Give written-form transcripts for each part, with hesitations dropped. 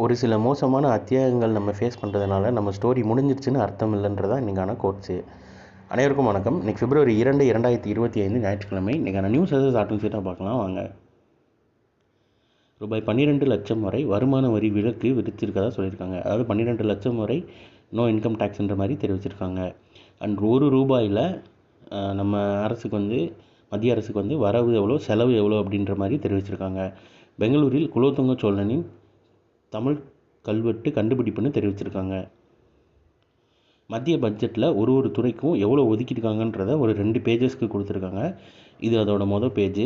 ஒரு சில மோசமான அத்தியாயங்கள் நம்ம ஃபேஸ் பண்ணுறதுனால நம்ம ஸ்டோரி முடிஞ்சிருச்சுன்னு அர்த்தம் இல்லைன்றதா இன்றைக்கான கோட்ஸு. அனைவருக்கும் வணக்கம். இன்றைக்கி February 2, 2025 ஞாயிற்றுக்கிழமை. இன்றைக்கான நியூஸ் ஸ்டார்டிங் சீட்டாக பார்க்கலாம் வாங்க. ரூபாய் 12 லட்சம் வரை வருமான வரி விலக்கு விதிச்சிருக்கதா சொல்லியிருக்காங்க. அதாவது 12 லட்சம் வரை நோ இன்கம் டேக்ஸ்ன்ற மாதிரி தெரிவிச்சிருக்காங்க. அண்ட் ரூபாயில் நம்ம அரசுக்கு மத்திய அரசுக்கு வரவு எவ்வளோ செலவு எவ்வளோ அப்படின்ற மாதிரி தெரிவிச்சிருக்காங்க. பெங்களூரில் குலோத்துங்க சோழனின் தமிழ் கல்வெட்டு கண்டுபிடிப்புன்னு தெரிவிச்சிருக்காங்க. மத்திய பட்ஜெட்டில் ஒரு துறைக்கும் எவ்வளோ ஒதுக்கியிருக்காங்கன்றத ஒரு 2 பேஜஸ்க்கு கொடுத்துருக்காங்க. இது அதோட மொதல் பேஜ்,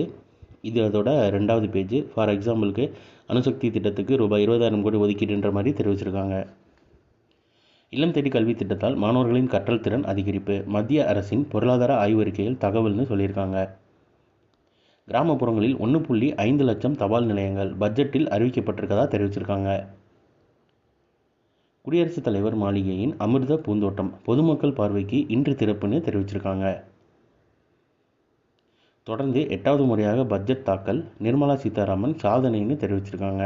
இது அதோட 2வது பேஜ். ஃபார் எக்ஸாம்பிளுக்கு அணுசக்தி திட்டத்துக்கு ரூபாய் 20,000 கோடி ஒதுக்கீடுன்ற மாதிரி தெரிவிச்சிருக்காங்க. இல்லம் தேடி கல்வி திட்டத்தால் மாணவர்களின் கற்றல் திறன் அதிகரிப்பு, மத்திய அரசின் பொருளாதார ஆய்வறிக்கையில் தகவல்னு சொல்லியிருக்காங்க. கிராமப்புறங்களில் 1.5 லட்சம் தபால் நிலையங்கள் பட்ஜெட்டில் அறிவிக்கப்பட்டிருக்கதா தெரிவிச்சிருக்காங்க. குடியரசுத் தலைவர் மாளிகையின் அமிர்த பூந்தோட்டம் பொதுமக்கள் பார்வைக்கு இன்று திறப்புன்னு தெரிவிச்சிருக்காங்க. தொடர்ந்து 8வது முறையாக பட்ஜெட் தாக்கல், நிர்மலா சீதாராமன் சாதனைன்னு தெரிவிச்சிருக்காங்க.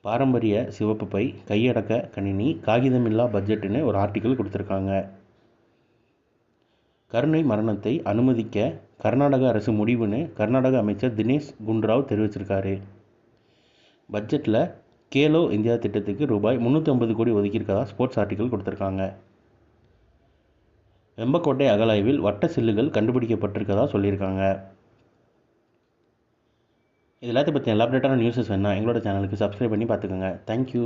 பாரம்பரிய சிவப்பு பை, கையடக்க கணினி, காகிதமில்லா பட்ஜெட்டுன்னு ஒரு ஆர்டிக்கல் கொடுத்துருக்காங்க. கருணை மரணத்தை அனுமதிக்க கர்நாடக அரசு முடிவுன்னு கர்நாடக அமைச்சர் தினேஷ் குண்டுராவ் தெரிவிச்சிருக்காரு. பட்ஜெட்டில் கேலோ இந்தியா திட்டத்துக்கு ரூபாய் 350 கோடி ஒதுக்கியிருக்கதா ஸ்போர்ட்ஸ் ஆர்டிக்கல் கொடுத்துருக்காங்க. வெம்பக்கோட்டை அகழாய்வில் வட்ட சில்லுகள் கண்டுபிடிக்கப்பட்டிருக்கதா சொல்லியிருக்காங்க. இது எல்லாத்தையும் பற்றி எலாபரேட்டான நியூஸஸ் வேணா எங்களோட சேனலுக்கு சப்ஸ்கிரைப் பண்ணி பார்த்துக்கோங்க. தேங்க்யூ.